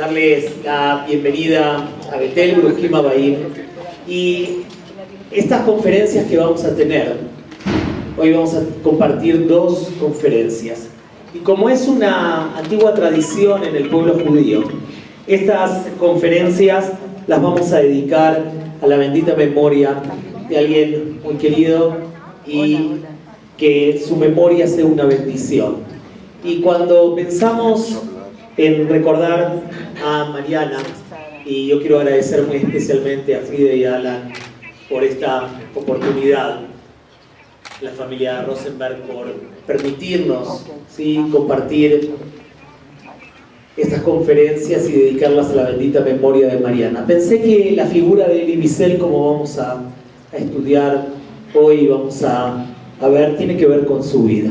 darles la bienvenida a Betel Bruhim Habayim y estas conferencias que vamos a tener. Hoy vamos a compartir dos conferencias. Y como es una antigua tradición en el pueblo judío, estas conferencias las vamos a dedicar a la bendita memoria de alguien muy querido y que su memoria sea una bendición. Y cuando pensamos en recordar a Mariana, y yo quiero agradecer muy especialmente a Frida y a Alan por esta oportunidad, la familia Rosenberg por permitirnos compartir estas conferencias y dedicarlas a la bendita memoria de Mariana. Pensé que la figura de Elie Wiesel, como vamos a estudiar hoy, vamos a ver, tiene que ver con su vida.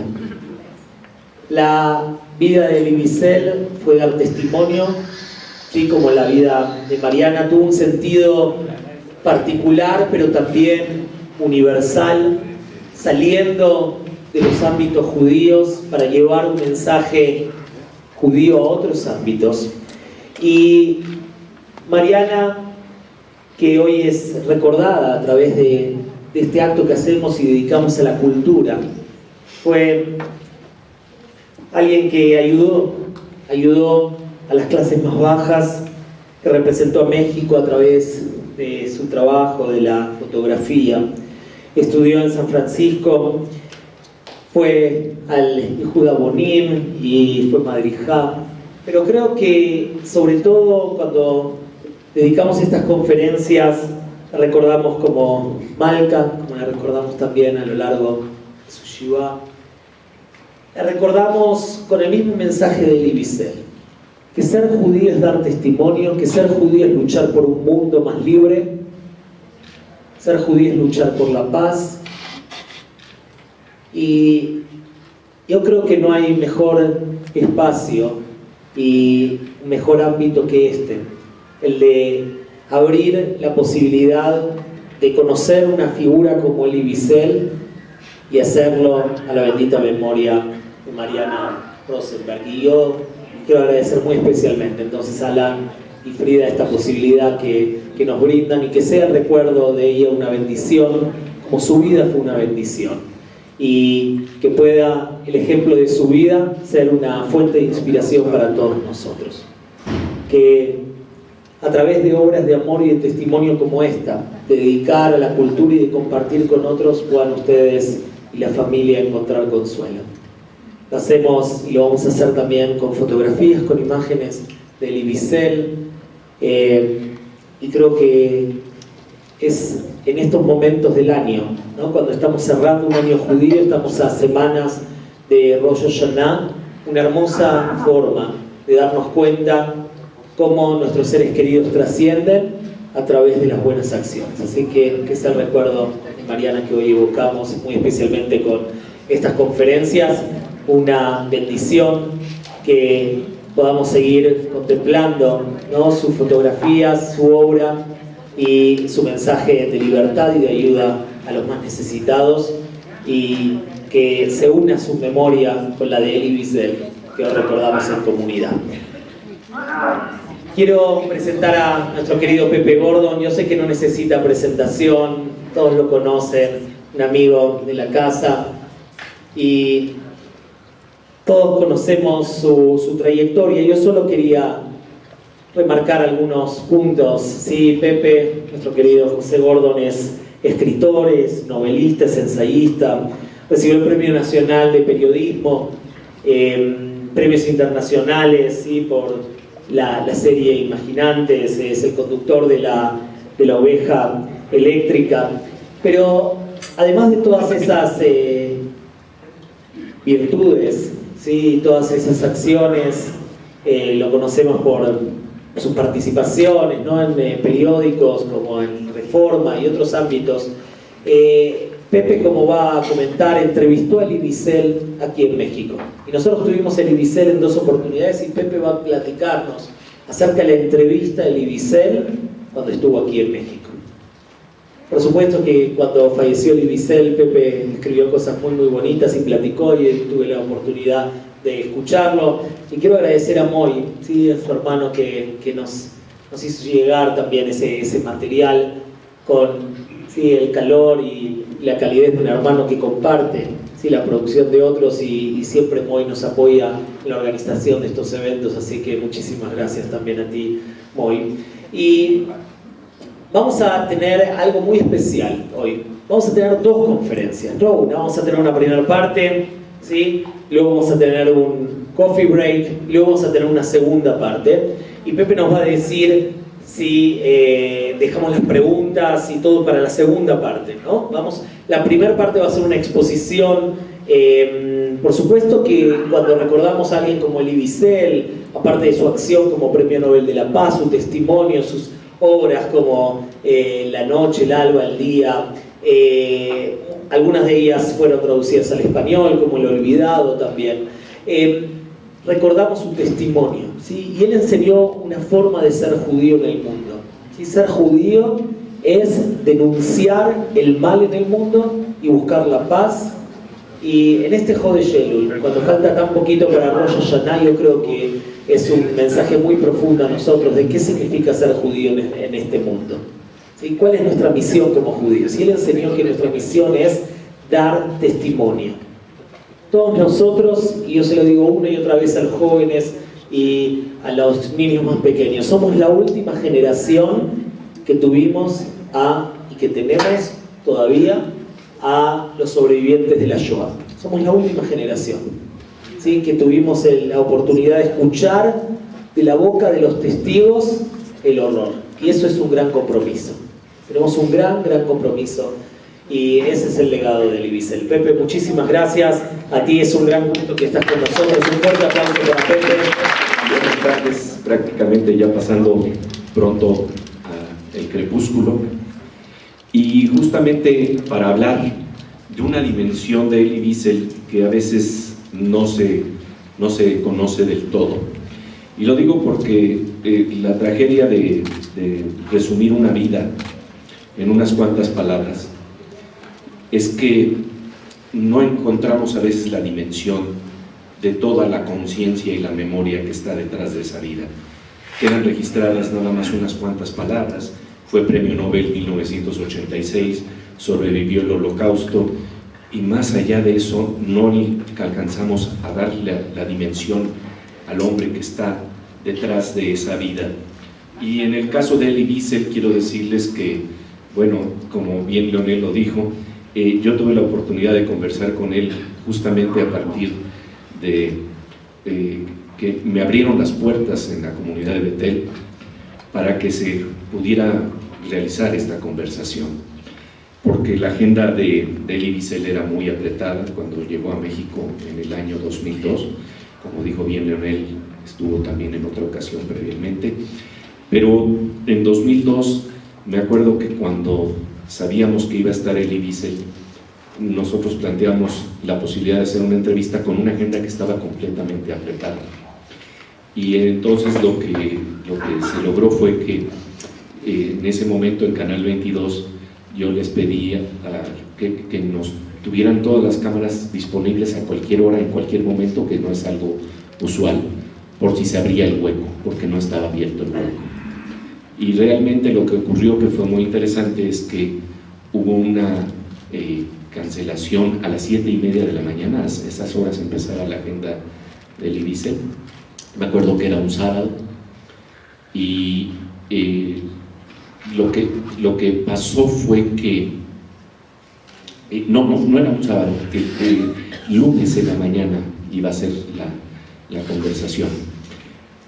La vida de Elie Wiesel fue dar testimonio, como la vida de Mariana tuvo un sentido particular, pero también universal, saliendo de los ámbitos judíos para llevar un mensaje judío a otros ámbitos. Y Mariana, que hoy es recordada a través de este acto que hacemos y dedicamos a la cultura, fue alguien que ayudó a las clases más bajas, que representó a México a través de su trabajo, de la fotografía. Estudió en San Francisco, fue al Yehuda Bonim y fue madrijá. Pero creo que, sobre todo, cuando dedicamos estas conferencias, la recordamos como Malka, como la recordamos también a lo largo de su Shiva. La recordamos con el mismo mensaje de Elie Wiesel, que ser judío es dar testimonio, que ser judío es luchar por un mundo más libre, ser judío es luchar por la paz. Y yo creo que no hay mejor espacio y mejor ámbito que este, el de abrir la posibilidad de conocer una figura como Elie Wiesel y hacerlo a la bendita memoria de Mariana Rosenberg. Y yo quiero agradecer muy especialmente entonces a Alan y Frida esta posibilidad que nos brindan y que sea el recuerdo de ella una bendición, como su vida fue una bendición, y que pueda el ejemplo de su vida ser una fuente de inspiración para todos nosotros. Que a través de obras de amor y de testimonio como esta, de dedicar a la cultura y de compartir con otros, puedan ustedes y la familia encontrar consuelo. Lo hacemos y lo vamos a hacer también con fotografías, con imágenes de Elie Wiesel, y creo que es en estos momentos del año, ¿no? Cuando estamos cerrando un año judío, estamos a semanas de Rosh Hashanah, una hermosa forma de darnos cuenta cómo nuestros seres queridos trascienden a través de las buenas acciones. Así que es el recuerdo de Mariana que hoy evocamos, muy especialmente con estas conferencias. Una bendición que podamos seguir contemplando, ¿no?, sus fotografías, su obra y su mensaje de libertad y de ayuda a los más necesitados, y que se una su memoria con la de Elie Wiesel, que hoy recordamos en comunidad. Quiero presentar a nuestro querido Pepe Gordon. Yo sé que no necesita presentación, todos lo conocen, un amigo de la casa, y todos conocemos su trayectoria. Yo solo quería remarcar algunos puntos. Sí, Pepe, nuestro querido José Gordon, es escritor, es novelista, es ensayista, recibió el Premio Nacional de Periodismo, premios internacionales, ¿sí?, por la serie Imaginantes, es el conductor de la Oveja Eléctrica. Pero además de todas esas virtudes, ¿sí?, todas esas acciones, lo conocemos por sus participaciones, ¿no?, en periódicos como en Reforma y otros ámbitos. Pepe, como va a comentar, entrevistó a Elie Wiesel aquí en México. Y nosotros tuvimos a Elie Wiesel en dos oportunidades, y Pepe va a platicarnos acerca de la entrevista de Elie Wiesel cuando estuvo aquí en México. Por supuesto que cuando falleció Elie Wiesel, Pepe escribió cosas muy bonitas y platicó, y tuve la oportunidad de escucharlo. Y quiero agradecer a Moy, ¿sí? A su hermano que nos hizo llegar también ese material con, ¿sí? El calor y la calidez de un hermano que comparte, ¿sí? La producción de otros y siempre Moy nos apoya en la organización de estos eventos, así que muchísimas gracias también a ti, Moy. Y vamos a tener algo muy especial hoy. Vamos a tener dos conferencias, no una. Vamos a tener una primera parte, ¿sí? Luego vamos a tener un coffee break, luego vamos a tener una segunda parte. Y Pepe nos va a decir si dejamos las preguntas y todo para la segunda parte, ¿no? La primera parte va a ser una exposición. Por supuesto que cuando recordamos a alguien como Elie Wiesel, aparte de su acción como Premio Nobel de la Paz, su testimonio, sus obras como La noche, el alba, el día, algunas de ellas fueron traducidas al español, como El olvidado también. Recordamos su testimonio, ¿sí? Y él enseñó una forma de ser judío en el mundo, ¿sí? Ser judío es denunciar el mal en el mundo y buscar la paz. Y en este Jodesh Elul, cuando falta tan poquito para Rosh Hashanah, yo creo que es un mensaje muy profundo a nosotros de qué significa ser judío en este mundo, ¿sí? ¿Cuál es nuestra misión como judíos? Y él enseñó que nuestra misión es dar testimonio. Todos nosotros, y yo se lo digo una y otra vez a los jóvenes y a los niños más pequeños, somos la última generación que tuvimos y que tenemos todavía a los sobrevivientes de la Shoah. Somos la última generación, ¿sí? Que tuvimos la oportunidad de escuchar de la boca de los testigos el horror. Y eso es un gran compromiso. Tenemos un gran compromiso. Y ese es el legado de Elie Wiesel. Pepe, muchísimas gracias. A ti es un gran gusto que estás con nosotros. Un fuerte aplauso para Pepe. Buenas tardes, prácticamente ya pasando pronto el crepúsculo. Y justamente para hablar de una dimensión de Elie Wiesel que a veces no se conoce del todo. Y lo digo porque la tragedia de resumir una vida en unas cuantas palabras es que no encontramos a veces la dimensión de toda la conciencia y la memoria que está detrás de esa vida. Quedan registradas nada más unas cuantas palabras. Fue Premio Nobel 1986, sobrevivió el Holocausto, y más allá de eso no alcanzamos a darle la dimensión al hombre que está detrás de esa vida. Y en el caso de Elie Wiesel quiero decirles que, bueno, como bien Leonel lo dijo, yo tuve la oportunidad de conversar con él justamente a partir de que me abrieron las puertas en la comunidad de Betel para que se pudiera realizar esta conversación, porque la agenda de Elie Wiesel era muy apretada cuando llegó a México en el año 2002, como dijo bien Leonel, estuvo también en otra ocasión previamente, pero en 2002 me acuerdo que cuando sabíamos que iba a estar Elie Wiesel, nosotros planteamos la posibilidad de hacer una entrevista con una agenda que estaba completamente apretada. Y entonces lo que se logró fue que en ese momento en Canal 22 yo les pedí que nos tuvieran todas las cámaras disponibles a cualquier hora, en cualquier momento, que no es algo usual, por si se abría el hueco, porque no estaba abierto el hueco. Y realmente lo que ocurrió, que fue muy interesante, es que hubo una cancelación a las 7:30 de la mañana. A esas horas empezaba la agenda de Elie Wiesel. Me acuerdo que era un sábado, y lo que pasó fue que no era un sábado, que el lunes en la mañana iba a ser la conversación,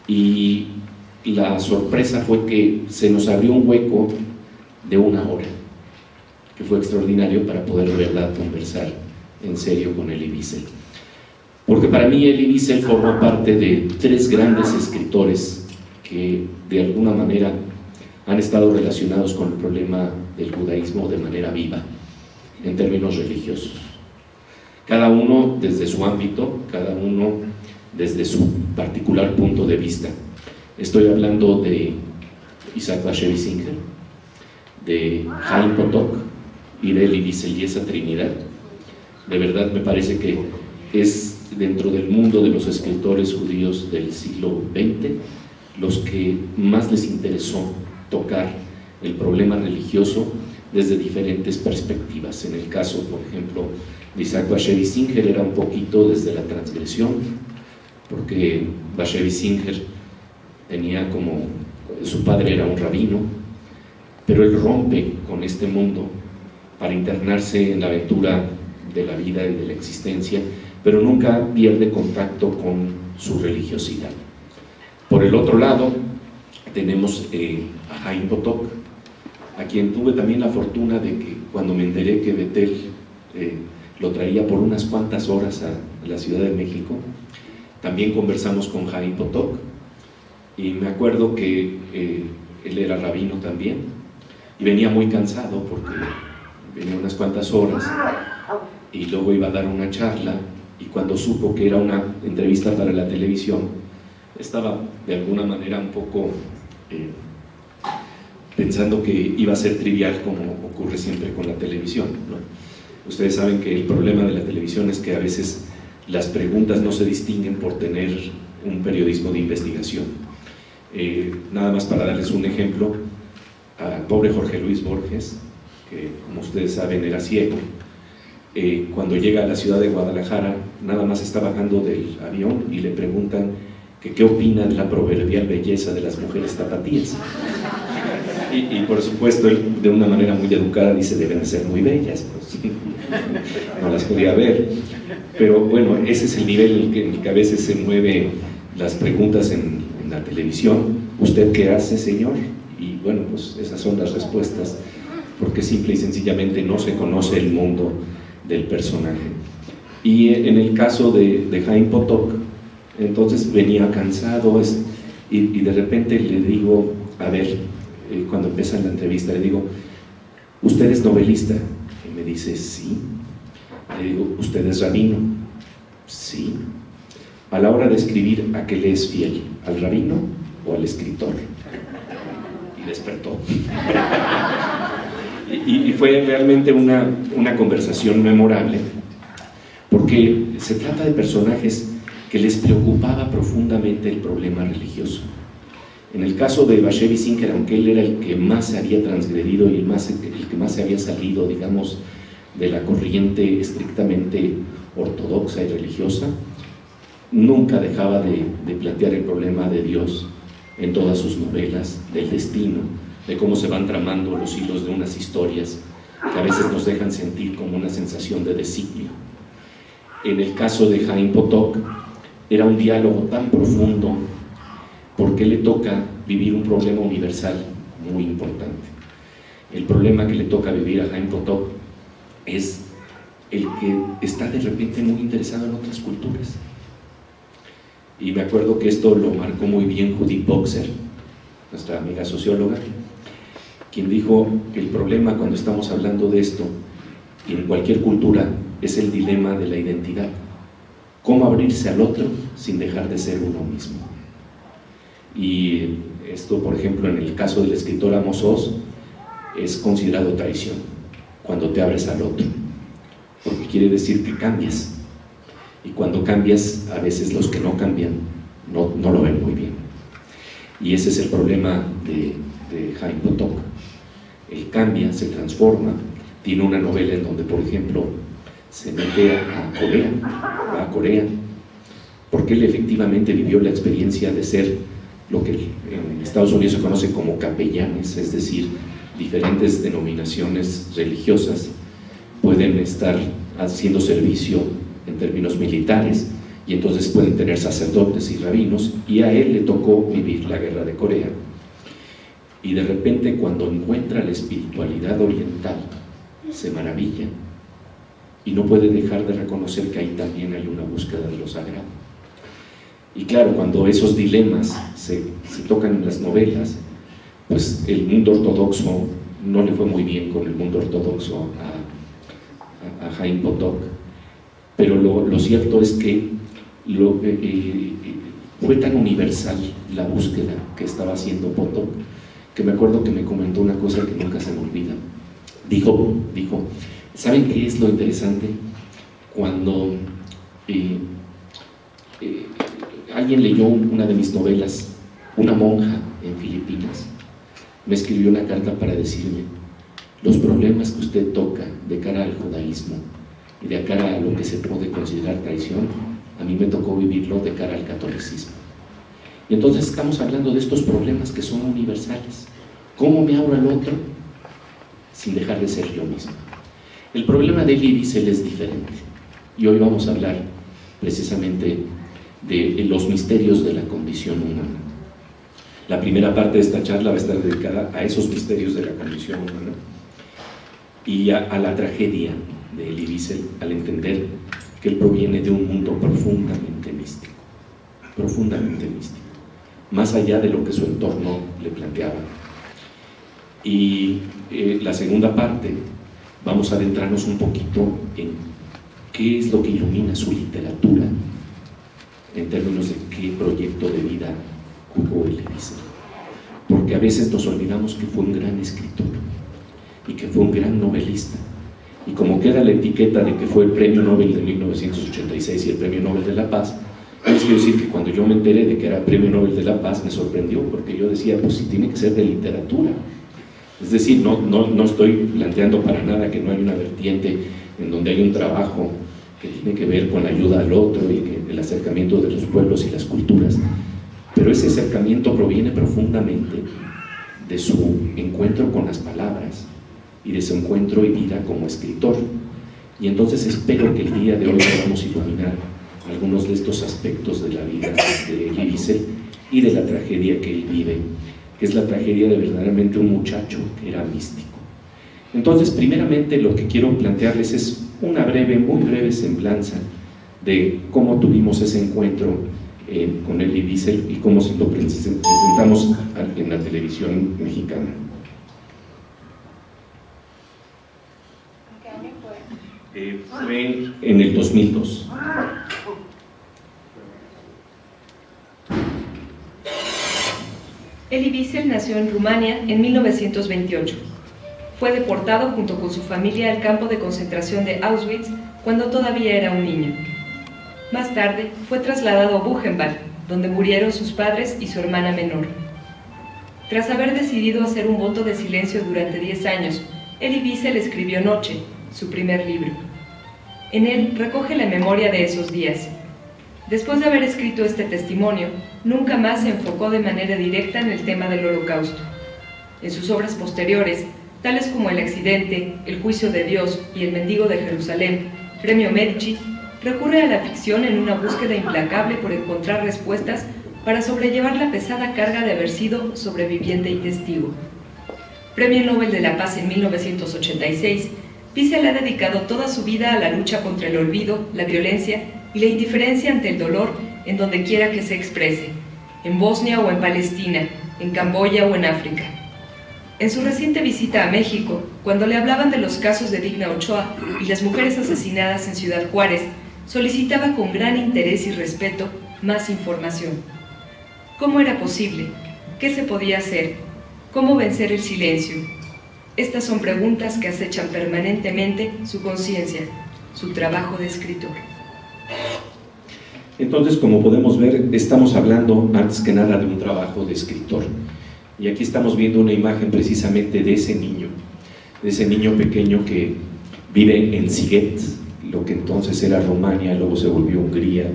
y la sorpresa fue que se nos abrió un hueco de 1 hora, que fue extraordinario para poder de verdad conversar en serio con Elie Wiesel. Porque para mí Elie Wiesel forma parte de 3 grandes escritores que de alguna manera han estado relacionados con el problema del judaísmo de manera viva, en términos religiosos. Cada uno desde su ámbito, cada uno desde su particular punto de vista. Estoy hablando de Isaac Bashevis Singer, de Chaim Potok y de Elie Wiesel, y esa trinidad, de verdad me parece que es dentro del mundo de los escritores judíos del siglo XX los que más les interesó tocar el problema religioso desde diferentes perspectivas. En el caso, por ejemplo, de Isaac Bashevis Singer era un poquito desde la transgresión, porque Bashevis Singer tenía como, su padre era un rabino, pero él rompe con este mundo para internarse en la aventura de la vida y de la existencia, pero nunca pierde contacto con su religiosidad. Por el otro lado, tenemos a Chaim Potok, a quien tuve también la fortuna de que cuando me enteré que Betel lo traía por unas cuantas horas a la Ciudad de México, también conversamos con Chaim Potok, y me acuerdo que él era rabino también, y venía muy cansado porque venía unas cuantas horas, y luego iba a dar una charla, y cuando supo que era una entrevista para la televisión, estaba de alguna manera un poco pensando que iba a ser trivial, como ocurre siempre con la televisión, ¿no? Ustedes saben que el problema de la televisión es que a veces las preguntas no se distinguen por tener un periodismo de investigación. Nada más para darles un ejemplo, al pobre Jorge Luis Borges, que como ustedes saben era ciego, cuando llega a la ciudad de Guadalajara, nada más está bajando del avión y le preguntan que qué opina de la proverbial belleza de las mujeres tapatías. Y por supuesto él, de una manera muy educada, dice: deben ser muy bellas, pues. No las podía ver, pero bueno, ese es el nivel en el que a veces se mueven las preguntas en la televisión. ¿Usted qué hace, señor? Y bueno, pues esas son las respuestas, porque simple y sencillamente no se conoce el mundo del personaje. Y en el caso de Chaim Potok, entonces venía cansado, y de repente le digo, a ver, cuando empieza la entrevista, le digo: ¿usted es novelista? Y me dice: sí. Le digo: ¿usted es rabino? Sí. A la hora de escribir, ¿a qué le es fiel? ¿Al rabino o al escritor? Y despertó. Y fue realmente una conversación memorable, porque se trata de personajes que les preocupaba profundamente el problema religioso. En el caso de Bashevis Singer, aunque él era el que más se había transgredido y el que más se había salido, digamos, de la corriente estrictamente ortodoxa y religiosa, nunca dejaba de plantear el problema de Dios en todas sus novelas, del destino, de cómo se van tramando los hilos de unas historias que a veces nos dejan sentir como una sensación de designio. En el caso de Chaim Potok, era un diálogo tan profundo, porque le toca vivir un problema universal muy importante. El problema que le toca vivir a Chaim Potok es el que está de repente muy interesado en otras culturas. Y me acuerdo que esto lo marcó muy bien Judith Boxer, nuestra amiga socióloga, quien dijo que el problema cuando estamos hablando de esto, y en cualquier cultura, es el dilema de la identidad. ¿Cómo abrirse al otro sin dejar de ser uno mismo? Y esto, por ejemplo, en el caso del escritor Amos Oz, es considerado traición cuando te abres al otro, porque quiere decir que cambias, y cuando cambias, a veces los que no cambian no lo ven muy bien. Y ese es el problema de Chaim Potok. Él cambia, se transforma. Tiene una novela en donde, por ejemplo, se mete va a Corea, porque él efectivamente vivió la experiencia de ser lo que en Estados Unidos se conoce como capellanes, es decir, diferentes denominaciones religiosas pueden estar haciendo servicio en términos militares, y entonces pueden tener sacerdotes y rabinos, y a él le tocó vivir la guerra de Corea. Y de repente, cuando encuentra la espiritualidad oriental, se maravilla y no puede dejar de reconocer que ahí también hay una búsqueda de lo sagrado. Y claro, cuando esos dilemas se tocan en las novelas, pues el mundo ortodoxo no le fue muy bien con el mundo ortodoxo a Chaim Potok, pero lo cierto es que fue tan universal la búsqueda que estaba haciendo Potok, que me acuerdo que me comentó una cosa que nunca se me olvida. Dijo, ¿saben qué es lo interesante? Cuando alguien leyó una de mis novelas, una monja en Filipinas, me escribió una carta para decirme: los problemas que usted toca de cara al judaísmo y de cara a lo que se puede considerar traición, a mí me tocó vivirlo de cara al catolicismo. Y entonces estamos hablando de estos problemas que son universales. ¿Cómo me abro al otro sin dejar de ser yo mismo? El problema de Elie Wiesel es diferente, y hoy vamos a hablar precisamente de los misterios de la condición humana. La primera parte de esta charla va a estar dedicada a esos misterios de la condición humana y a la tragedia de Elie Wiesel, al entender que él proviene de un mundo profundamente místico, más allá de lo que su entorno le planteaba. Y la segunda parte, vamos a adentrarnos un poquito en qué es lo que ilumina su literatura, en términos de qué proyecto de vida jugó Elie Wiesel. Porque a veces nos olvidamos que fue un gran escritor y que fue un gran novelista. Y como queda la etiqueta de que fue el Premio Nobel de 1986 y el Premio Nobel de la Paz, les quiero decir que cuando yo me enteré de que era Premio Nobel de la Paz, me sorprendió, porque yo decía, pues sí, tiene que ser de literatura. Es decir, no estoy planteando para nada que no hay una vertiente en donde hay un trabajo que tiene que ver con la ayuda al otro y el acercamiento de los pueblos y las culturas, pero ese acercamiento proviene profundamente de su encuentro con las palabras y de su encuentro y vida como escritor. Y entonces espero que el día de hoy podamos iluminar algunos de estos aspectos de la vida de Elie Wiesel y de la tragedia que él vive, que es la tragedia de verdaderamente un muchacho que era místico. Entonces, primeramente, lo que quiero plantearles es una muy breve semblanza de cómo tuvimos ese encuentro con Elie Wiesel y cómo se lo presentamos en la televisión mexicana. ¿Qué año fue? Fue en el 2002. Elie Wiesel nació en Rumania en 1928. Fue deportado junto con su familia al campo de concentración de Auschwitz cuando todavía era un niño. Más tarde fue trasladado a Buchenwald, donde murieron sus padres y su hermana menor. Tras haber decidido hacer un voto de silencio durante 10 años, Elie Wiesel escribió Noche, su primer libro. En él recoge la memoria de esos días. Después de haber escrito este testimonio, nunca más se enfocó de manera directa en el tema del Holocausto. En sus obras posteriores, tales como El accidente, El juicio de Dios y El mendigo de Jerusalén, Premio Medici, recurre a la ficción en una búsqueda implacable por encontrar respuestas para sobrellevar la pesada carga de haber sido sobreviviente y testigo. Premio Nobel de la Paz en 1986, Wiesel ha dedicado toda su vida a la lucha contra el olvido, la violencia y la indiferencia ante el dolor en donde quiera que se exprese, en Bosnia o en Palestina, en Camboya o en África. En su reciente visita a México, cuando le hablaban de los casos de Digna Ochoa y las mujeres asesinadas en Ciudad Juárez, solicitaba con gran interés y respeto más información. ¿Cómo era posible? ¿Qué se podía hacer? ¿Cómo vencer el silencio? Estas son preguntas que acechan permanentemente su conciencia, su trabajo de escritor. Entonces, como podemos ver, estamos hablando antes que nada de un trabajo de escritor. Y aquí estamos viendo una imagen precisamente de ese niño pequeño que vive en Siget, lo que entonces era Rumania, luego se volvió Hungría,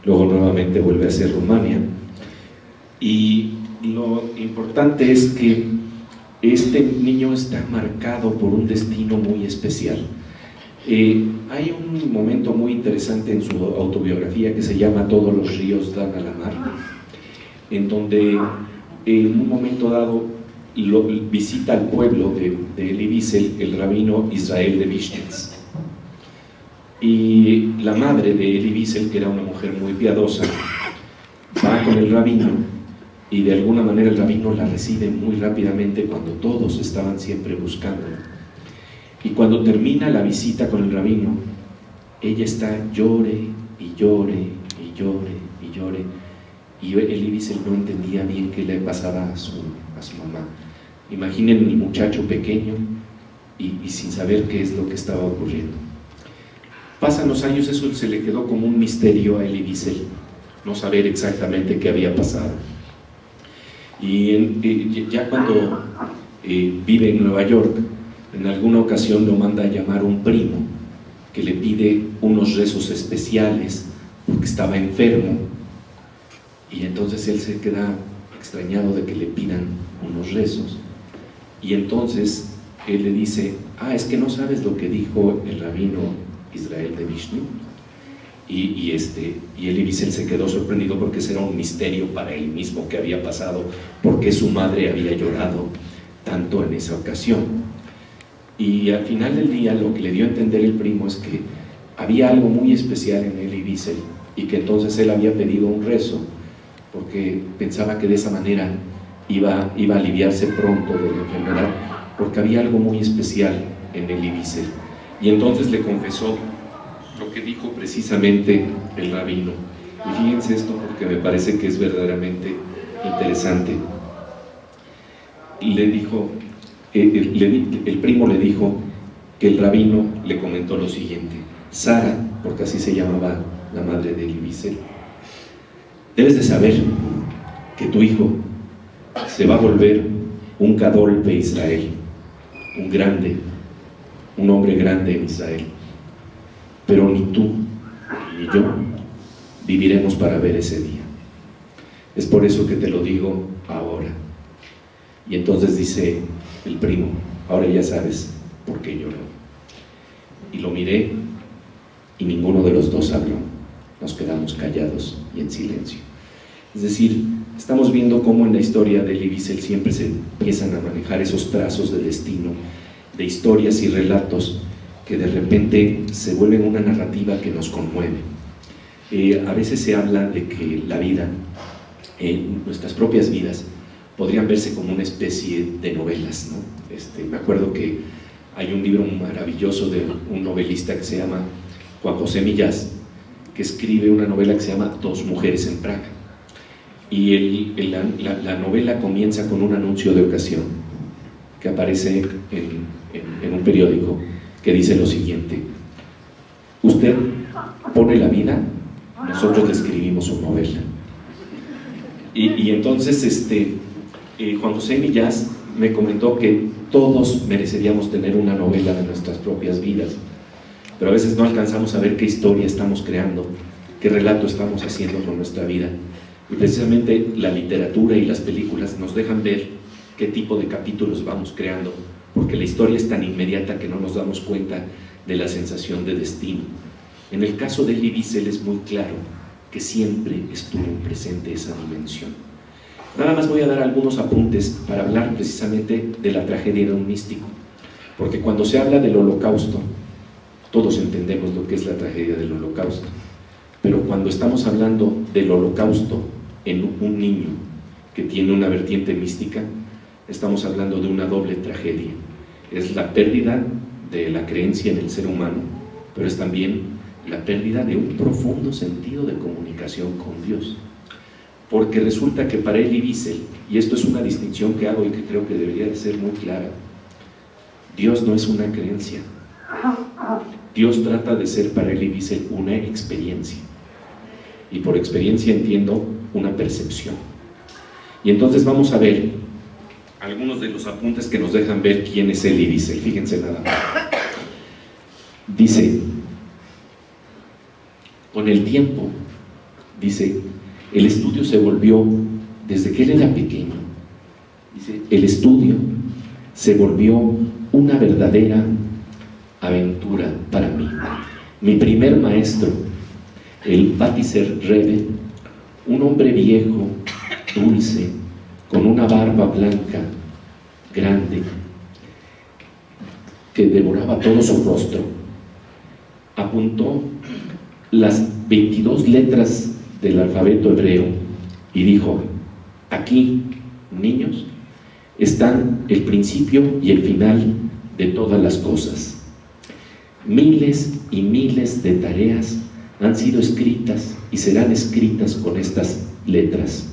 luego nuevamente vuelve a ser Rumania. Y lo importante es que este niño está marcado por un destino muy especial. Hay un momento muy interesante en su autobiografía que se llama Todos los ríos dan a la mar, en donde en un momento dado visita al pueblo de Elie Wiesel el rabino Israel de Vishnitz, y la madre de Elie Wiesel, que era una mujer muy piadosa, va con el rabino y de alguna manera el rabino la recibe muy rápidamente cuando todos estaban siempre buscándola. Y cuando termina la visita con el rabino, ella está llore y llore y llore y llore, y Elie Wiesel no entendía bien qué le pasaba a su mamá. Imaginen el muchacho pequeño y sin saber qué es lo que estaba ocurriendo. Pasan los años, eso se le quedó como un misterio a Elie Wiesel, no saber exactamente qué había pasado. Y ya cuando vive en Nueva York, en alguna ocasión lo manda a llamar un primo que le pide unos rezos especiales porque estaba enfermo, y entonces él se queda extrañado de que le pidan unos rezos, y entonces él le dice: es que no sabes lo que dijo el rabino Israel de Vishnu. Y Elie Wiesel se quedó sorprendido porque ese era un misterio para él mismo que había pasado, porque su madre había llorado tanto en esa ocasión. Y al final del día lo que le dio a entender el primo es que había algo muy especial en Elie Wiesel, y que entonces él había pedido un rezo porque pensaba que de esa manera iba a aliviarse pronto de la enfermedad, porque había algo muy especial en Elie Wiesel. Y entonces le confesó lo que dijo precisamente el rabino. Y fíjense esto, porque me parece que es verdaderamente interesante. Le dijo, el primo le dijo que el rabino le comentó lo siguiente: Sara, porque así se llamaba la madre de Elie Wiesel, debes de saber que tu hijo se va a volver un gadol de Israel, un hombre grande en Israel, pero ni tú ni yo viviremos para ver ese día. Es por eso que te lo digo ahora. Y entonces dice el primo: ahora ya sabes por qué lloró. Y lo miré y ninguno de los dos habló. Nos quedamos callados y en silencio. Es decir, estamos viendo cómo en la historia de Elie Wiesel siempre se empiezan a manejar esos trazos de destino, de historias y relatos que de repente se vuelven una narrativa que nos conmueve. A veces se habla de que la vida, nuestras propias vidas, podrían verse como una especie de novelas, ¿no? Me acuerdo que hay un libro maravilloso de un novelista que se llama Juan José Millás, que escribe una novela que se llama Dos mujeres en Praga. Y la novela comienza con un anuncio de ocasión que aparece en un periódico, que dice lo siguiente: usted pone la vida, nosotros le escribimos su novela. Y entonces Juan José Millás me comentó que todos mereceríamos tener una novela de nuestras propias vidas, pero a veces no alcanzamos a ver qué historia estamos creando, qué relato estamos haciendo con nuestra vida. Y precisamente la literatura y las películas nos dejan ver qué tipo de capítulos vamos creando, porque la historia es tan inmediata que no nos damos cuenta de la sensación de destino. En el caso de Elie Wiesel es muy claro que siempre estuvo presente esa dimensión. Nada más voy a dar algunos apuntes para hablar precisamente de la tragedia de un místico, porque cuando se habla del Holocausto, todos entendemos lo que es la tragedia del Holocausto, pero cuando estamos hablando del Holocausto en un niño que tiene una vertiente mística, estamos hablando de una doble tragedia. Es la pérdida de la creencia en el ser humano, pero es también la pérdida de un profundo sentido de comunicación con Dios. Porque resulta que para Elie Wiesel, y esto es una distinción que hago y que creo que debería de ser muy clara, Dios no es una creencia. Dios trata de ser para Elie Wiesel una experiencia. Y por experiencia entiendo una percepción. Y entonces vamos a ver algunos de los apuntes que nos dejan ver quién es Elie Wiesel. Fíjense nada más. Dice, con el tiempo, dice, el estudio se volvió, desde que él era pequeño, dice, el estudio se volvió una verdadera aventura para mí. Mi primer maestro, el Batiser Rebbe, un hombre viejo, dulce, con una barba blanca, grande, que devoraba todo su rostro, apuntó las 22 letras del alfabeto hebreo y dijo: aquí, niños, están el principio y el final de todas las cosas. Miles y miles de tareas han sido escritas y serán escritas con estas letras.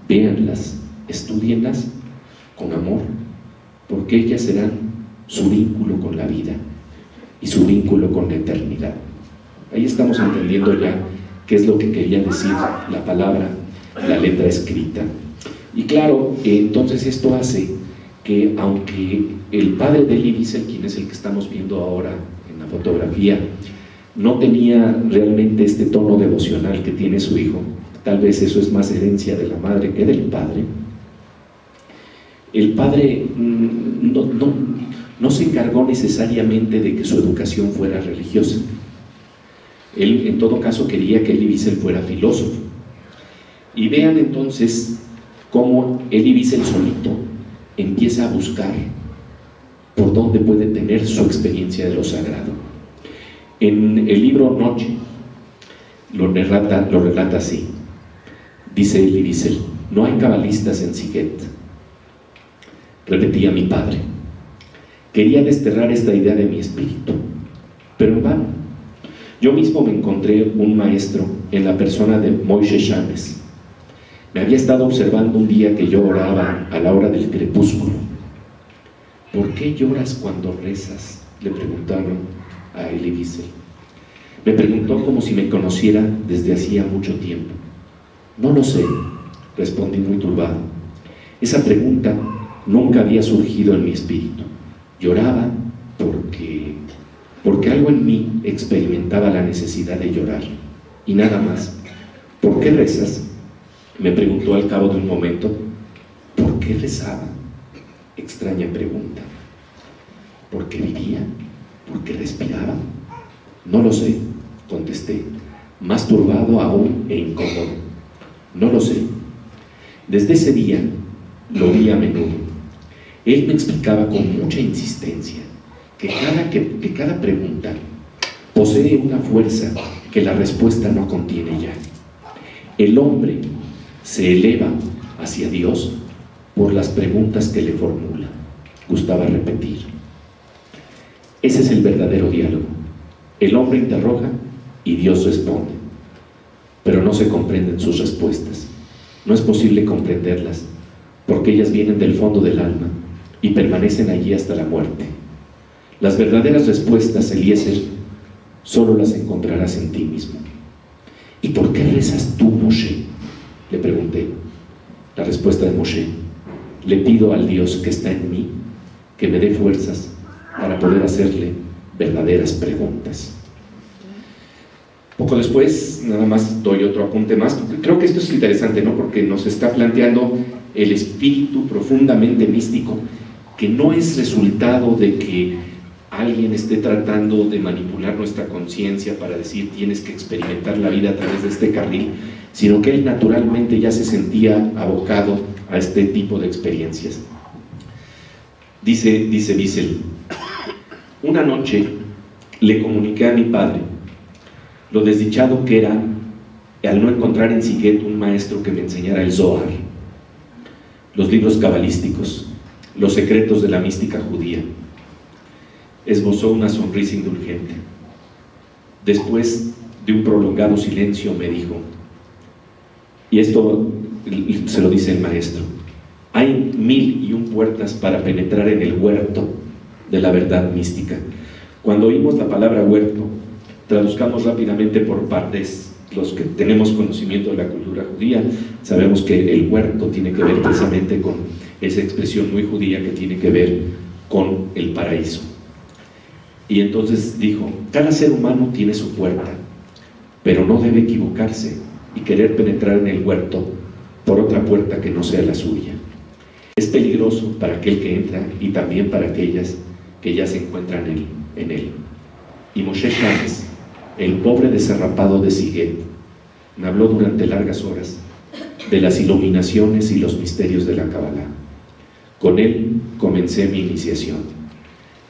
Véanlas, estúdienlas con amor, porque ellas serán su vínculo con la vida y su vínculo con la eternidad. Ahí estamos entendiendo ya qué es lo que quería decir la palabra, la letra escrita. Y claro, entonces esto hace que, aunque el padre de Elie Wiesel, quien es el que estamos viendo ahora en la fotografía, no tenía realmente este tono devocional que tiene su hijo, tal vez eso es más herencia de la madre que del padre, el padre no se encargó necesariamente de que su educación fuera religiosa. Él, en todo caso, quería que Elie Wiesel fuera filósofo. Y vean entonces cómo Elie Wiesel solito empieza a buscar por dónde puede tener su experiencia de lo sagrado. En el libro Noche lo relata así. Dice Elie Wiesel: no hay cabalistas en Sziget. Repetía mi padre. Quería desterrar esta idea de mi espíritu, pero en vano. Yo mismo me encontré un maestro en la persona de Moshe Shames. Me había estado observando un día que yo oraba a la hora del crepúsculo. ¿Por qué lloras cuando rezas?, le preguntaron a Elie Wiesel. Me preguntó como si me conociera desde hacía mucho tiempo. No lo sé, respondí muy turbado. Esa pregunta nunca había surgido en mi espíritu. Lloraba porque algo en mí experimentaba la necesidad de llorar, y nada más. ¿Por qué rezas?, me preguntó al cabo de un momento. ¿Por qué rezaba? Extraña pregunta. ¿Por qué vivía? ¿Por qué respiraba? No lo sé, contesté, más turbado aún e incómodo. No lo sé. Desde ese día lo vi a menudo. Él me explicaba con mucha insistencia que cada pregunta posee una fuerza que la respuesta no contiene ya. El hombre se eleva hacia Dios por las preguntas que le formula. Gustaba repetir. Ese es el verdadero diálogo. El hombre interroga y Dios responde, pero no se comprenden sus respuestas. No es posible comprenderlas porque ellas vienen del fondo del alma y permanecen allí hasta la muerte. Las verdaderas respuestas, Eliezer, solo las encontrarás en ti mismo. ¿Y por qué rezas tú, Moshe?, le pregunté. La respuesta de Moshe: le pido al Dios que está en mí que me dé fuerzas para poder hacerle verdaderas preguntas. Poco después, nada más doy otro apunte más, porque creo que esto es interesante, ¿no?, porque nos está planteando el espíritu profundamente místico, que no es resultado de que alguien esté tratando de manipular nuestra conciencia para decir tienes que experimentar la vida a través de este carril, sino que él naturalmente ya se sentía abocado a este tipo de experiencias. Dice Wiesel: una noche le comuniqué a mi padre lo desdichado que era al no encontrar en Sziget un maestro que me enseñara el Zohar, los libros cabalísticos, los secretos de la mística judía. Esbozó una sonrisa indulgente. Después de un prolongado silencio me dijo, y esto se lo dice el maestro: hay 1001 puertas para penetrar en el huerto de la verdad mística. Cuando oímos la palabra huerto, traduzcamos rápidamente por partes. Los que tenemos conocimiento de la cultura judía sabemos que el huerto tiene que ver precisamente con esa expresión muy judía que tiene que ver con el paraíso. Y entonces dijo: cada ser humano tiene su puerta, pero no debe equivocarse y querer penetrar en el huerto por otra puerta que no sea la suya. Es peligroso para aquel que entra y también para aquellas que ya se encuentran en él. Y Moshe Shames, el pobre desarrapado de Sziget, me habló durante largas horas de las iluminaciones y los misterios de la Kabbalah. Con él comencé mi iniciación.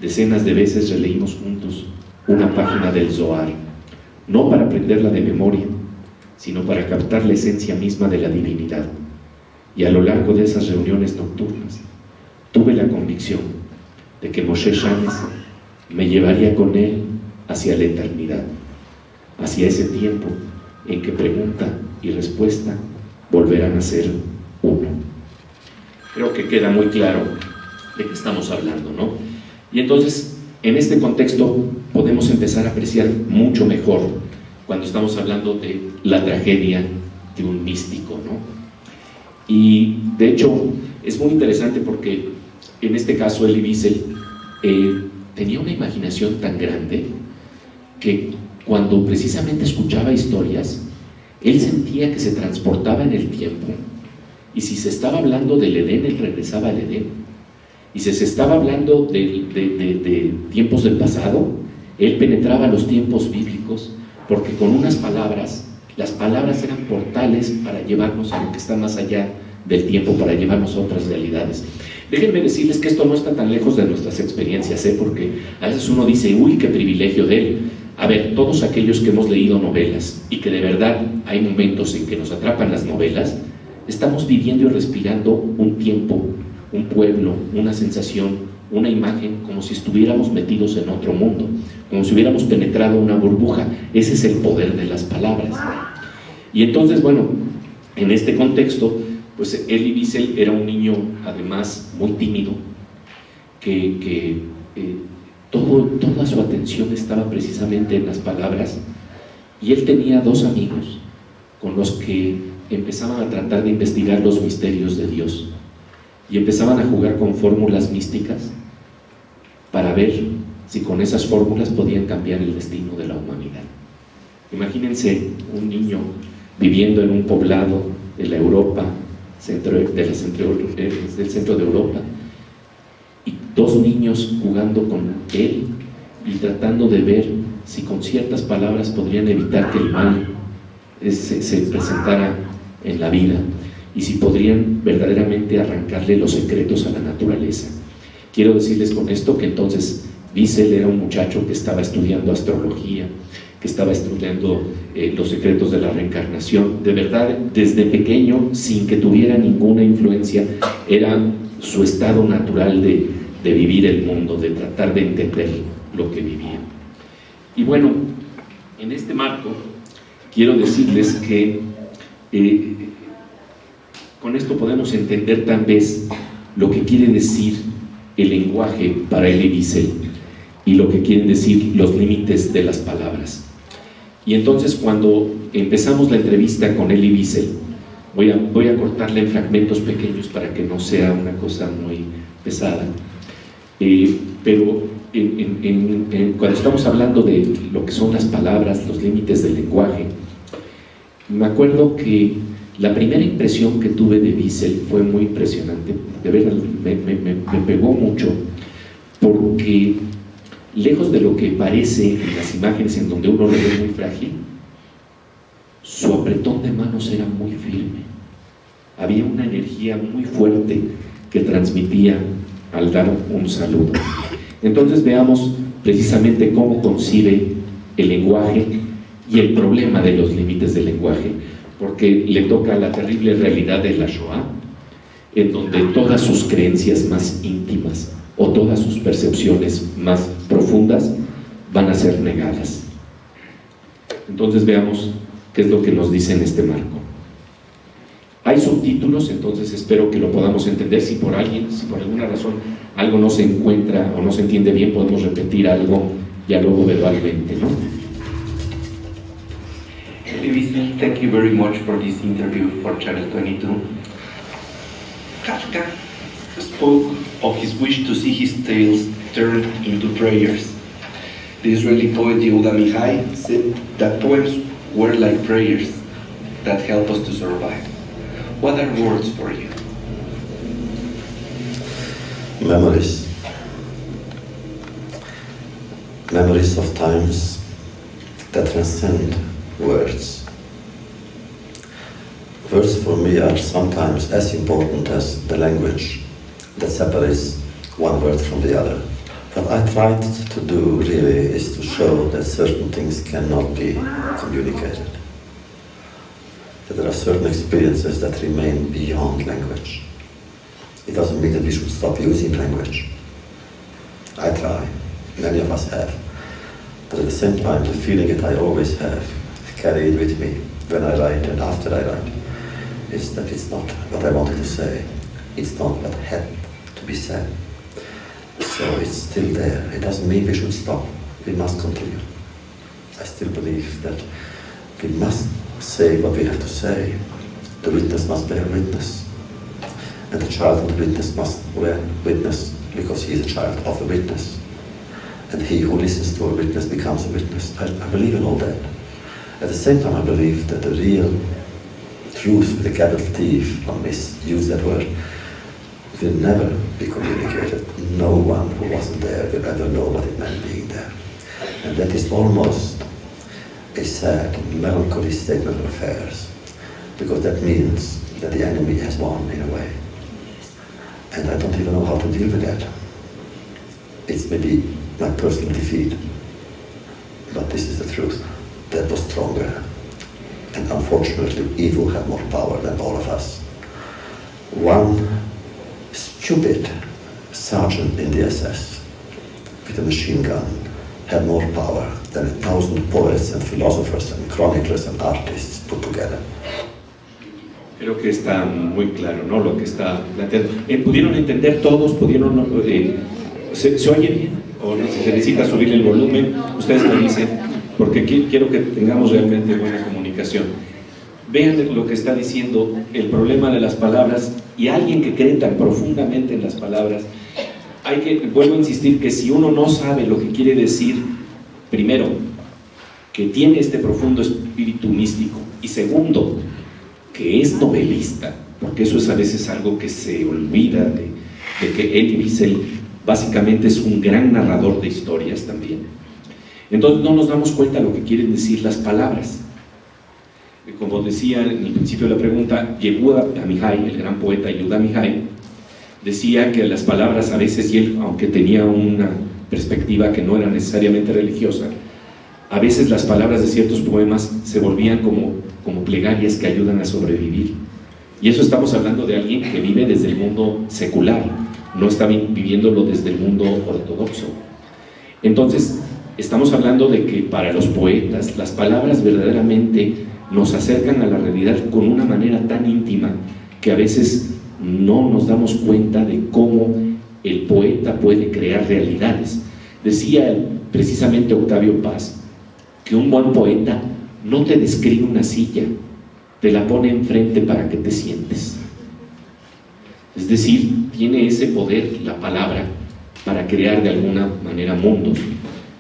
Decenas de veces releímos juntos una página del Zohar, no para aprenderla de memoria, sino para captar la esencia misma de la divinidad. Y a lo largo de esas reuniones nocturnas, tuve la convicción de que Moshe Shames me llevaría con él hacia la eternidad, hacia ese tiempo en que pregunta y respuesta volverán a ser uno. Creo que queda muy claro de qué estamos hablando, ¿no? Y entonces, en este contexto, podemos empezar a apreciar mucho mejor cuando estamos hablando de la tragedia de un místico, ¿no? Y de hecho es muy interesante porque en este caso Elie Wiesel tenía una imaginación tan grande que cuando precisamente escuchaba historias, él sentía que se transportaba en el tiempo, y si se estaba hablando del Edén, él regresaba al Edén, y si se estaba hablando de tiempos del pasado, él penetraba los tiempos bíblicos, porque con unas palabras, las palabras eran portales para llevarnos a lo que está más allá del tiempo, para llevarnos a otras realidades. Déjenme decirles que esto no está tan lejos de nuestras experiencias, porque a veces uno dice, uy, qué privilegio de él. A ver, todos aquellos que hemos leído novelas y que de verdad hay momentos en que nos atrapan las novelas, estamos viviendo y respirando un tiempo, un pueblo, una sensación, una imagen, como si estuviéramos metidos en otro mundo, como si hubiéramos penetrado una burbuja. Ese es el poder de las palabras. Y entonces, bueno, en este contexto, pues Elie Wiesel era un niño, además, muy tímido, que toda su atención estaba precisamente en las palabras, y él tenía dos amigos con los que empezaban a tratar de investigar los misterios de Dios, y empezaban a jugar con fórmulas místicas para ver si con esas fórmulas podían cambiar el destino de la humanidad. Imagínense un niño viviendo en un poblado de la Europa, del centro de Europa, y dos niños jugando con él y tratando de ver si con ciertas palabras podrían evitar que el mal se presentara en la vida, y si podrían verdaderamente arrancarle los secretos a la naturaleza. Quiero decirles con esto que entonces Wiesel era un muchacho que estaba estudiando astrología, que estaba estudiando los secretos de la reencarnación. De verdad, desde pequeño, sin que tuviera ninguna influencia, era su estado natural de vivir el mundo, de tratar de entender lo que vivía. Y bueno, en este marco quiero decirles que con esto podemos entender tal vez lo que quiere decir el lenguaje para Elie Wiesel y lo que quieren decir los límites de las palabras. Y entonces, cuando empezamos la entrevista con Elie Wiesel, voy a cortarle en fragmentos pequeños para que no sea una cosa muy pesada, pero cuando estamos hablando de lo que son las palabras, los límites del lenguaje, me acuerdo que la primera impresión que tuve de Wiesel fue muy impresionante. De verdad, me pegó mucho, porque lejos de lo que parece en las imágenes en donde uno lo ve muy frágil, su apretón de manos era muy firme. Había una energía muy fuerte que transmitía al dar un saludo. Entonces veamos precisamente cómo concibe el lenguaje y el problema de los límites del lenguaje, porque le toca la terrible realidad de la Shoah, en donde todas sus creencias más íntimas o todas sus percepciones más profundas van a ser negadas. Entonces veamos qué es lo que nos dice en este marco. Hay subtítulos, entonces espero que lo podamos entender. Si por alguna razón algo no se encuentra o no se entiende bien, podemos repetir algo ya luego verbalmente, ¿no? Elie Wiesel, thank you very much for this interview for Channel 22. Kafka spoke of his wish to see his tales turned into prayers. The Israeli poet Yehuda Mihai said that poems were like prayers that help us to survive. What are words for you? Memories. Memories of times that transcend words. Words for me are sometimes as important as the language that separates one word from the other. What I tried to do really is to show that certain things cannot be communicated. That there are certain experiences that remain beyond language. It doesn't mean that we should stop using language. I try, many of us have. But at the same time, the feeling that I always have carried with me when I write and after I write is that it's not what I wanted to say. It's not what had to be said. So it's still there. It doesn't mean we should stop. We must continue. I still believe that We must say what we have to say. The witness must bear witness. And the child of the witness must bear witness because he is a child of the witness. And he who listens to a witness becomes a witness. I believe in all that. At the same time, I believe that the real truth with a capital T, if one misuse that word, will never be communicated. No one who wasn't there will ever know what it meant being there. And that is almost a sad, melancholy statement of affairs, because that means that the enemy has won in a way. And I don't even know how to deal with that. It's maybe my personal defeat, but this is the truth. That was stronger. And unfortunately, evil had more power than all of us. One stupid sergeant in the SS with a machine gun had more power than 1,000 poets and philosophers and chroniclers and artists put together. Creo que está muy claro, ¿no? Lo que está planteando. ¿Pudieron entender todos? ¿Pudieron, ¿se oye bien? ¿O se necesita subir el volumen? Ustedes me dicen, porque quiero que tengamos realmente buena comunicación. Vean lo que está diciendo, el problema de las palabras, y alguien que cree tan profundamente en las palabras, vuelvo a insistir que si uno no sabe lo que quiere decir, primero, que tiene este profundo espíritu místico, y segundo, que es novelista, porque eso es a veces algo que se olvida de que Elie Wiesel básicamente es un gran narrador de historias también. Entonces no nos damos cuenta de lo que quieren decir las palabras. Como decía en el principio de la pregunta, Yehuda Amichai, el gran poeta Yehuda Amichai, decía que las palabras a veces, y él, aunque tenía una perspectiva que no era necesariamente religiosa, a veces las palabras de ciertos poemas se volvían como plegarias que ayudan a sobrevivir. Y eso estamos hablando de alguien que vive desde el mundo secular, no está viviéndolo desde el mundo ortodoxo. Entonces, estamos hablando de que para los poetas las palabras verdaderamente nos acercan a la realidad con una manera tan íntima que a veces no nos damos cuenta de cómo el poeta puede crear realidades. Decía precisamente Octavio Paz que un buen poeta no te describe una silla, te la pone enfrente para que te sientes. Es decir, tiene ese poder la palabra para crear de alguna manera mundos.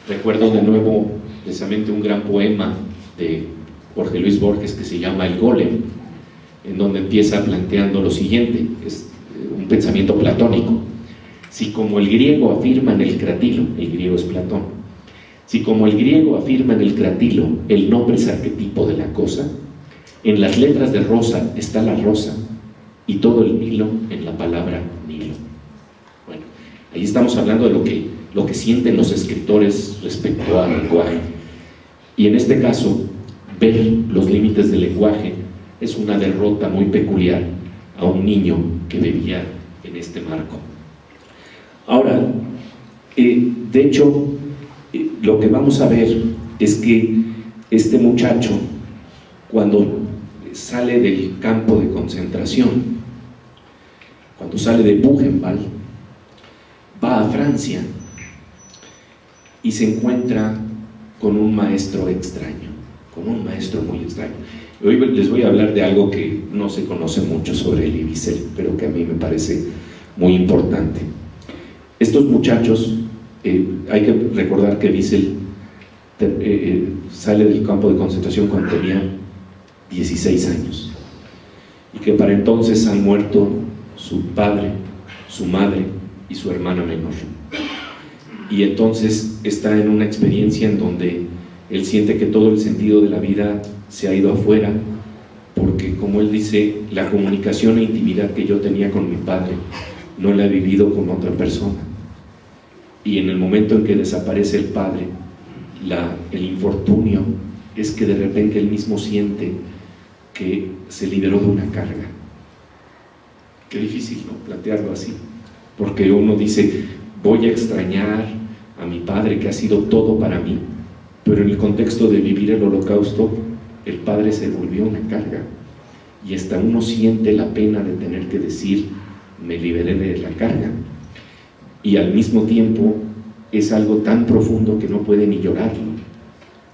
Recuerdo de nuevo precisamente un gran poema de Jorge Luis Borges que se llama El Golem, en donde empieza planteando lo siguiente, es un pensamiento platónico. Si como el griego afirma en el cratilo, el griego es Platón, si como el griego afirma en el cratilo el nombre es arquetipo de la cosa, en las letras de rosa está la rosa y todo el Nilo en la palabra Nilo. Bueno, ahí estamos hablando de lo que sienten los escritores respecto al lenguaje. Y en este caso, ver los límites del lenguaje es una derrota muy peculiar a un niño que vivía en este marco. Ahora, de hecho, lo que vamos a ver es que este muchacho, cuando sale del campo de concentración, cuando sale de Buchenwald, va a Francia y se encuentra con un maestro extraño, con un maestro muy extraño. Hoy les voy a hablar de algo que no se conoce mucho sobre Elie Wiesel, pero que a mí me parece muy importante. Estos muchachos, hay que recordar que Wiesel sale del campo de concentración cuando tenía 16 años y que para entonces han muerto su padre, su madre y su hermana menor. Y entonces está en una experiencia en donde él siente que todo el sentido de la vida se ha ido afuera, porque, como él dice, la comunicación e intimidad que yo tenía con mi padre no la he vivido con otra persona. Y en el momento en que desaparece el padre, el infortunio es que de repente él mismo siente que se liberó de una carga. Qué difícil, ¿no?, plantearlo así, porque uno dice, voy a extrañar a mi padre que ha sido todo para mí, pero en el contexto de vivir el holocausto, el padre se volvió una carga, y hasta uno siente la pena de tener que decir, me liberé de la carga, y al mismo tiempo es algo tan profundo que no puede ni llorarlo,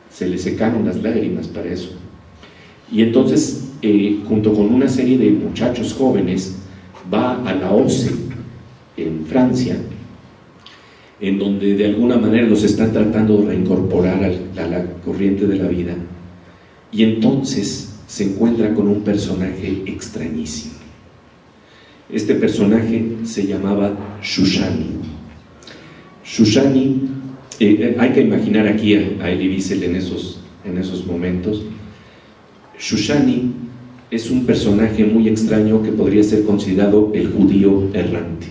se le secaron las lágrimas para eso, Y entonces, junto con una serie de muchachos jóvenes, va a la OCE en Francia, en donde de alguna manera los están tratando de reincorporar a la corriente de la vida. Y entonces se encuentra con un personaje extrañísimo. Este personaje se llamaba Shoshani. Shoshani, hay que imaginar aquí a Elie Wiesel en esos momentos. Shoshani es un personaje muy extraño que podría ser considerado el judío errante.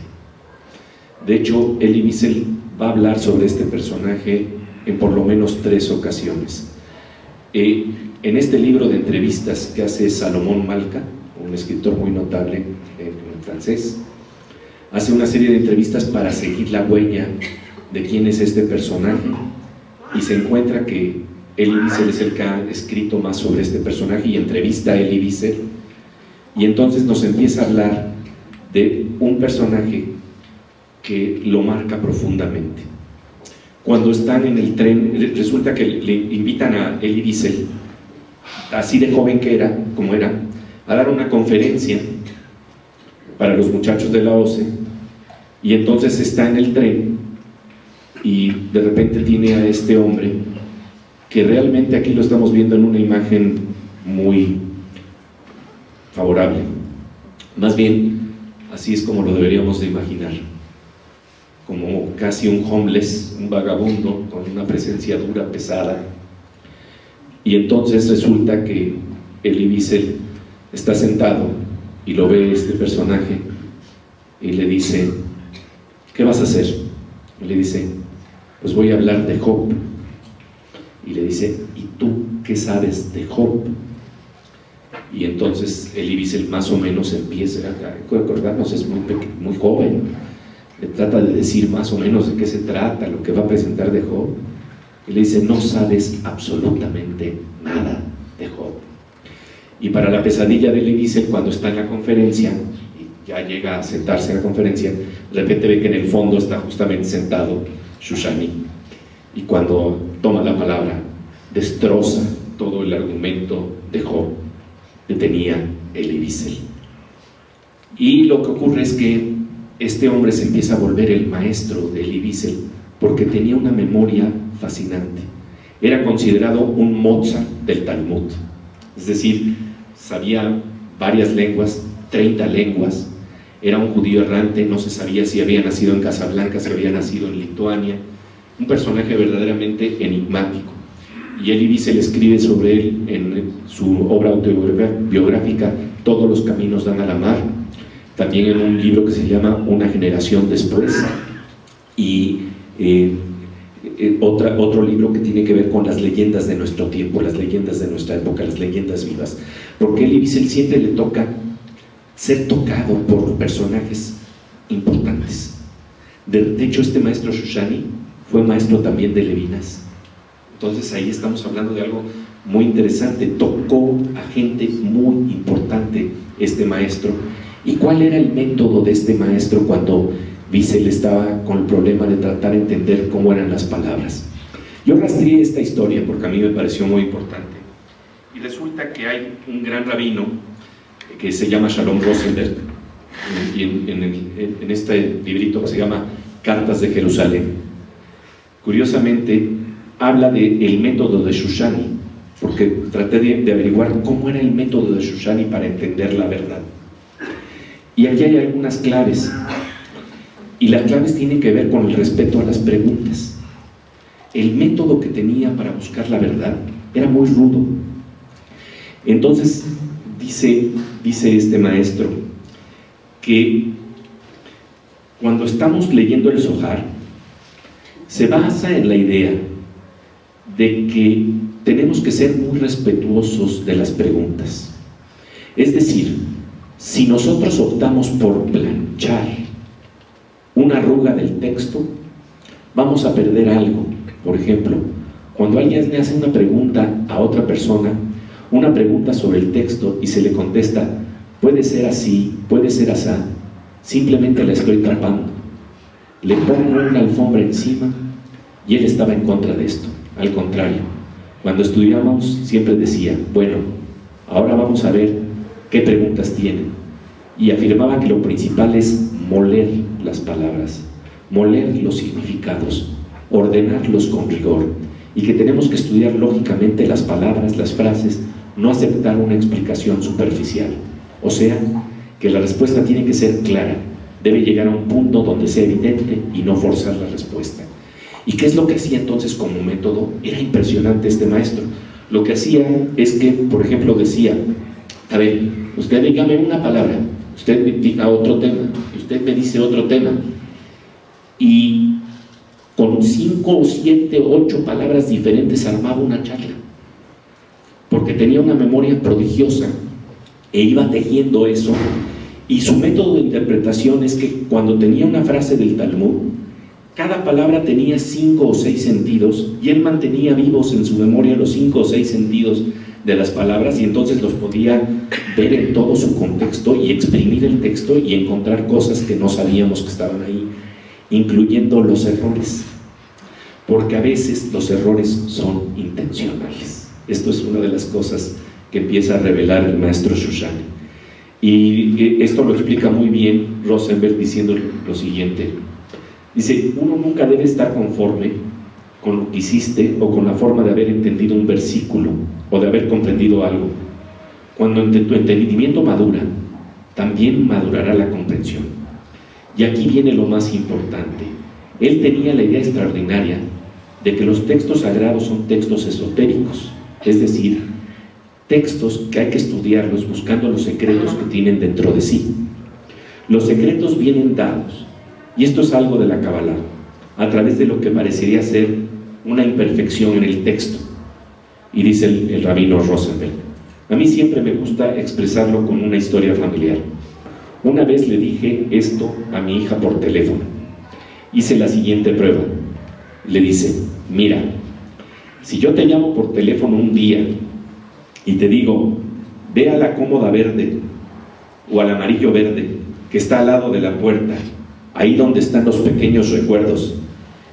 De hecho, Elie Wiesel va a hablar sobre este personaje en por lo menos 3 ocasiones. En este libro de entrevistas que hace Salomón Malka, un escritor muy notable en francés, hace una serie de entrevistas para seguir la huella de quién es este personaje, y se encuentra que Elie Wiesel es el que ha escrito más sobre este personaje y entrevista a Elie Wiesel, y entonces nos empieza a hablar de un personaje que lo marca profundamente. Cuando están en el tren, resulta que le invitan a Elie Wiesel, así de joven que era, como era, a dar una conferencia para los muchachos de la OCE, y entonces está en el tren y de repente tiene a este hombre que realmente aquí lo estamos viendo en una imagen muy favorable, más bien así es como lo deberíamos de imaginar, como casi un homeless, un vagabundo con una presencia dura, pesada. Y entonces resulta que Elie Wiesel está sentado y lo ve este personaje y le dice: ¿qué vas a hacer? Y le dice: pues voy a hablar de Job. Y le dice: ¿y tú qué sabes de Job? Y entonces Elie Wiesel más o menos empieza a acordarnos, es muy joven, le trata de decir más o menos de qué se trata, lo que va a presentar de Job, y le dice: no sabes absolutamente nada de Job. Y para la pesadilla de Elie Wiesel, cuando está en la conferencia y ya llega a sentarse en la conferencia, de repente ve que en el fondo está justamente sentado Shoshani, y cuando toma la palabra destroza todo el argumento de Job que tenía Elie Wiesel. Y lo que ocurre es que este hombre se empieza a volver el maestro de Elie Wiesel porque tenía una memoria fascinante. Era considerado un Mozart del Talmud, es decir, sabía varias lenguas, 30 lenguas, era un judío errante, no se sabía si había nacido en Casablanca, si había nacido en Lituania, un personaje verdaderamente enigmático. Y Elie Wiesel escribe sobre él en su obra autobiográfica Todos los caminos dan a la mar, también en un libro que se llama Una generación después, y otro libro que tiene que ver con las leyendas de nuestro tiempo, las leyendas de nuestra época, las leyendas vivas, porque a Elie Wiesel siempre le toca ser tocado por personajes importantes. De hecho, este maestro Shoshani fue maestro también de Levinas. Entonces ahí estamos hablando de algo muy interesante. Tocó a gente muy importante este maestro. ¿Y cuál era el método de este maestro cuando Wiesel estaba con el problema de tratar de entender cómo eran las palabras? Yo rastreé esta historia porque a mí me pareció muy importante. Y resulta que hay un gran rabino que se llama Shalom Rosenberg, y en este librito que se llama Cartas de Jerusalén, curiosamente habla del método de Shoshani, porque traté de averiguar cómo era el método de Shoshani para entender la verdad. Y aquí hay algunas claves, y las claves tienen que ver con el respeto a las preguntas. El método que tenía para buscar la verdad era muy rudo. Entonces dice este maestro que cuando estamos leyendo el Zohar se basa en la idea de que tenemos que ser muy respetuosos de las preguntas. Es decir, si nosotros optamos por planchar una arruga del texto, vamos a perder algo. Por ejemplo, cuando alguien le hace una pregunta a otra persona, una pregunta sobre el texto, y se le contesta: puede ser así, puede ser asá, simplemente la estoy tapando, le pongo una alfombra encima, y él estaba en contra de esto. Al contrario, cuando estudiábamos siempre decía: bueno, Ahora vamos a ver qué preguntas tienen. Y afirmaba que lo principal es moler las palabras, moler los significados, ordenarlos con rigor, y que tenemos que estudiar lógicamente las palabras, las frases, no aceptar una explicación superficial. O sea, que la respuesta tiene que ser clara, debe llegar a un punto donde sea evidente y no forzar la respuesta. ¿Y qué es lo que hacía entonces como método? Era impresionante este maestro. Lo que hacía es que, por ejemplo, decía: a ver, usted dígame una palabra, usted me diga otro tema, usted me dice otro tema, y con 5 o 7 o 8 palabras diferentes armaba una charla, porque tenía una memoria prodigiosa e iba tejiendo eso. Y su método de interpretación es que cuando tenía una frase del Talmud, cada palabra tenía 5 o 6 sentidos, y él mantenía vivos en su memoria los 5 o 6 sentidos de las palabras, y entonces los podía ver en todo su contexto y exprimir el texto y encontrar cosas que no sabíamos que estaban ahí, incluyendo los errores, porque a veces los errores son intencionales. Esto es una de las cosas que empieza a revelar el maestro Shoshani. Y esto lo explica muy bien Rosenberg diciendo lo siguiente. Dice: uno nunca debe estar conforme con lo que hiciste o con la forma de haber entendido un versículo o de haber comprendido algo. Cuando tu entendimiento madura, también madurará la comprensión. Y aquí viene lo más importante. Él tenía la idea extraordinaria de que los textos sagrados son textos esotéricos, es decir, textos que hay que estudiarlos buscando los secretos que tienen dentro de sí. Los secretos vienen dados, y esto es algo de la Kabbalah, a través de lo que parecería ser una imperfección en el texto. Y dice el rabino Rosenberg: a mí siempre me gusta expresarlo con una historia familiar. Una vez le dije esto a mi hija por teléfono. Hice la siguiente prueba. Le dice: mira, si yo te llamo por teléfono un día y te digo, ve a la cómoda verde o al amarillo verde que está al lado de la puerta, ahí donde están los pequeños recuerdos,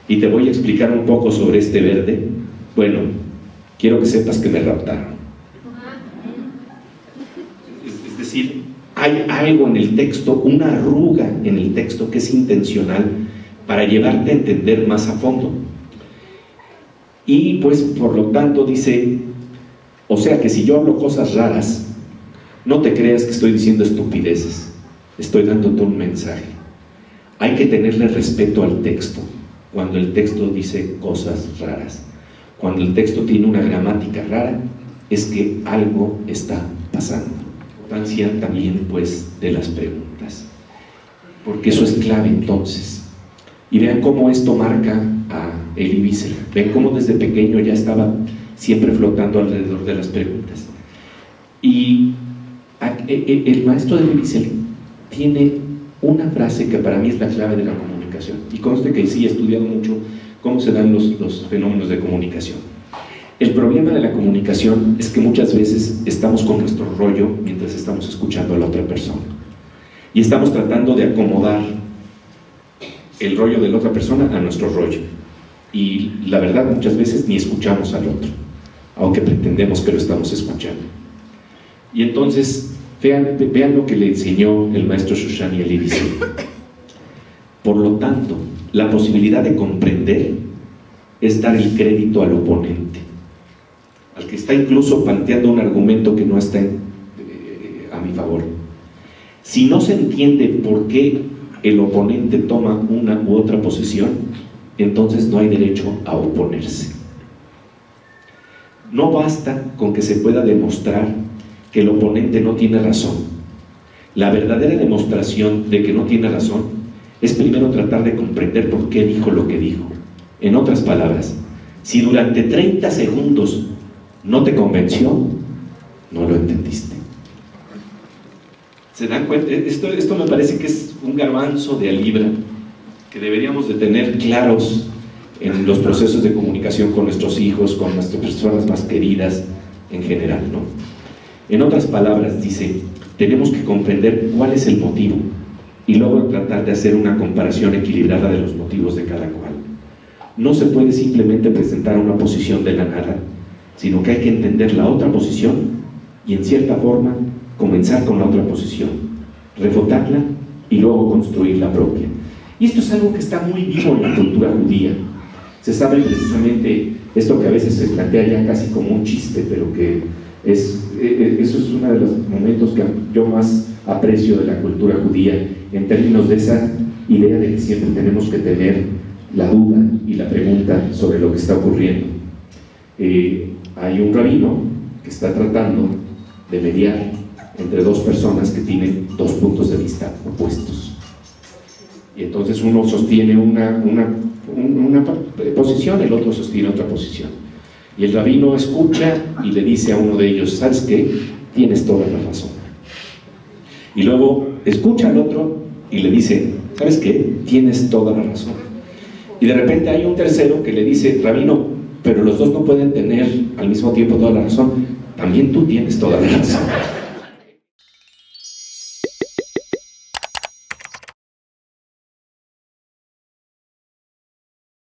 y te voy a explicar un poco sobre este verde, bueno, quiero que sepas que me raptaron. Es decir, hay algo en el texto, una arruga en el texto que es intencional para llevarte a entender más a fondo. Y pues por lo tanto dice: o sea que si yo hablo cosas raras, no te creas que estoy diciendo estupideces, estoy dándote un mensaje. Hay que tenerle respeto al texto cuando el texto dice cosas raras. Cuando el texto tiene una gramática rara, es que algo está pasando. Importancia también pues de las preguntas, porque eso es clave entonces. Y vean cómo esto marca a Elie Wiesel. Ven cómo desde pequeño ya estaba siempre flotando alrededor de las preguntas. Y el maestro de Elie Wiesel tiene una frase que para mí es la clave de la comunicación, y conste que sí he estudiado mucho cómo se dan los fenómenos de comunicación. El problema de la comunicación es que muchas veces estamos con nuestro rollo mientras estamos escuchando a la otra persona, y estamos tratando de acomodar el rollo de la otra persona a nuestro rollo, y la verdad muchas veces ni escuchamos al otro, aunque pretendemos que lo estamos escuchando. Y entonces vean lo que le enseñó el maestro Shoshani a Elie Wiesel. Por lo tanto, la posibilidad de comprender es dar el crédito al oponente, al que está incluso planteando un argumento que no está a mi favor. Si no se entiende por qué el oponente toma una u otra posición, entonces no hay derecho a oponerse. No basta con que se pueda demostrar que el oponente no tiene razón. La verdadera demostración de que no tiene razón es primero tratar de comprender por qué dijo lo que dijo. En otras palabras, si durante 30 segundos no te convenció, no lo entendiste. ¿Se dan cuenta? Esto me parece que es un garbanzo de a libra que deberíamos de tener claros en los procesos de comunicación con nuestros hijos, con nuestras personas más queridas en general, ¿no? En otras palabras, dice, tenemos que comprender cuál es el motivo y luego tratar de hacer una comparación equilibrada de los motivos de cada cual. No se puede simplemente presentar una posición de la nada, sino que hay que entender la otra posición y en cierta forma comenzar con la otra posición, refutarla y luego construir la propia. Y esto es algo que está muy vivo en la cultura judía. Se sabe precisamente esto que a veces se plantea ya casi como un chiste, pero que eso es uno de los momentos que yo más aprecio de la cultura judía, en términos de esa idea de que siempre tenemos que tener la duda y la pregunta sobre lo que está ocurriendo. Hay un rabino que está tratando de mediar entre dos personas que tienen dos puntos de vista opuestos. Y entonces uno sostiene una posición, el otro sostiene otra posición. Y el rabino escucha y le dice a uno de ellos: ¿sabes qué? Tienes toda la razón. Y luego escucha al otro y le dice: ¿sabes qué? Tienes toda la razón. Y de repente hay un tercero que le dice: rabino, pero los dos no pueden tener al mismo tiempo toda la razón. También tú tienes toda la razón.